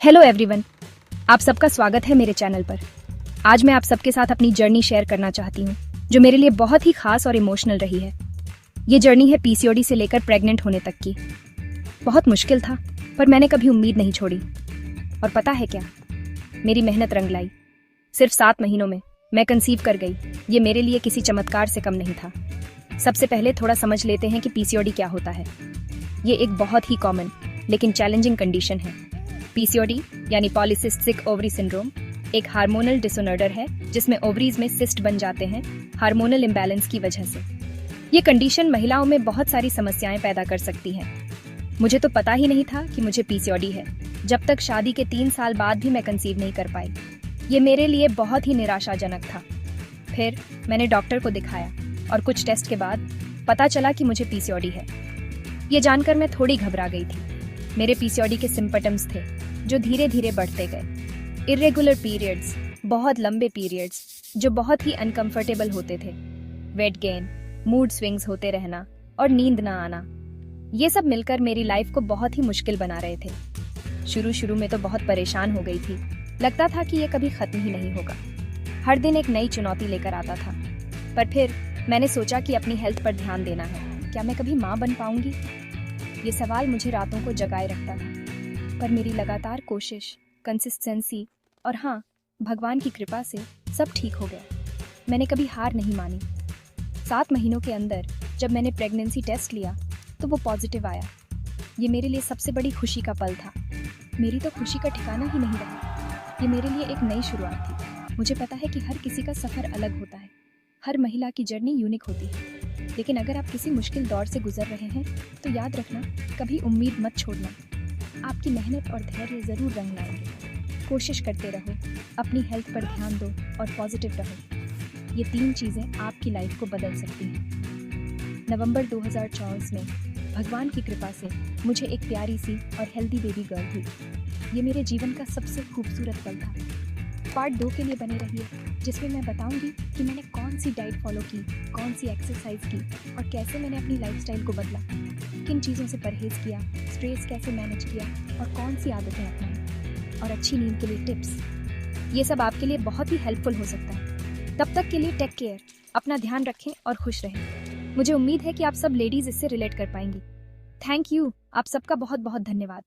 Hello everyone, आप सबका स्वागत है मेरे चैनल पर। आज मैं आप सबके साथ अपनी जर्नी शेयर करना चाहती हूँ जो मेरे लिए बहुत ही खास और इमोशनल रही है। ये जर्नी है पीसीओडी से लेकर प्रेग्नेंट होने तक की। बहुत मुश्किल था, पर मैंने कभी उम्मीद नहीं छोड़ी। और पता है क्या, मेरी मेहनत रंग लाई। सिर्फ 7 महीनों में मैं कंसीव कर गई। ये मेरे लिए किसी चमत्कार से कम नहीं था। सबसे पहले थोड़ा समझ लेते हैं कि पीसीओडी क्या होता है। ये एक बहुत ही कॉमन लेकिन चैलेंजिंग कंडीशन है। पीसीओडी यानी पॉलीसिस्टिक ओवरी सिंड्रोम एक हार्मोनल डिसऑर्डर है जिसमें ओवरीज में सिस्ट बन जाते हैं हार्मोनल इम्बैलेंस की वजह से। ये कंडीशन महिलाओं में बहुत सारी समस्याएं पैदा कर सकती है। मुझे तो पता ही नहीं था कि मुझे पीसीओडी है, जब तक शादी के 3 साल बाद भी मैं कंसीव नहीं कर पाई। ये मेरे लिए बहुत ही निराशाजनक था। फिर मैंने डॉक्टर को दिखाया और कुछ टेस्ट के बाद पता चला कि मुझे पीसीओडी है। ये जानकर मैं थोड़ी घबरा गई थी। मेरे पीसीओडी के सिम्पटम्स थे जो धीरे धीरे बढ़ते गए। इरेगुलर पीरियड्स, बहुत लंबे पीरियड्स जो बहुत ही अनकंफर्टेबल होते थे, वेट गेन, मूड स्विंग्स होते रहना और नींद ना आना, ये सब मिलकर मेरी लाइफ को बहुत ही मुश्किल बना रहे थे। शुरू में तो बहुत परेशान हो गई थी। लगता था कि ये कभी खत्म ही नहीं होगा। हर दिन एक नई चुनौती लेकर आता था। पर फिर मैंने सोचा कि अपनी हेल्थ पर ध्यान देना है। क्या मैं कभी माँ बन पाऊंगी? ये सवाल मुझे रातों को जगाए रखता था। पर मेरी लगातार कोशिश, कंसिस्टेंसी और हाँ, भगवान की कृपा से सब ठीक हो गया। मैंने कभी हार नहीं मानी। 7 महीनों के अंदर जब मैंने प्रेगनेंसी टेस्ट लिया तो वो पॉजिटिव आया। ये मेरे लिए सबसे बड़ी खुशी का पल था। मेरी तो खुशी का ठिकाना ही नहीं रहा। ये मेरे लिए एक नई शुरुआत थी। मुझे पता है कि हर किसी का सफ़र अलग होता है, हर महिला की जर्नी यूनिक होती है। लेकिन अगर आप किसी मुश्किल दौर से गुजर रहे हैं तो याद रखना, कभी उम्मीद मत छोड़ना। आपकी मेहनत और धैर्य ज़रूर रंग लाएंगे। कोशिश करते रहो, अपनी हेल्थ पर ध्यान दो और पॉजिटिव रहो। ये 3 चीज़ें आपकी लाइफ को बदल सकती हैं। नवंबर 2024 में भगवान की कृपा से मुझे एक प्यारी सी और हेल्दी बेबी गर्ल हुई। ये मेरे जीवन का सबसे खूबसूरत पल था। पार्ट 2 के लिए बने रहिए, जिसमें मैं बताऊंगी कि मैंने कौन सी डाइट फॉलो की, कौन सी एक्सरसाइज की और कैसे मैंने अपनी लाइफस्टाइल को बदला, किन चीज़ों से परहेज किया, स्ट्रेस कैसे मैनेज किया और कौन सी आदतें अपनाई, और अच्छी नींद के लिए टिप्स। ये सब आपके लिए बहुत ही हेल्पफुल हो सकता है। तब तक के लिए टेक केयर, अपना ध्यान रखें और खुश रहें। मुझे उम्मीद है कि आप सब लेडीज़ इससे रिलेट कर पाएंगी। थैंक यू, आप सबका बहुत बहुत धन्यवाद।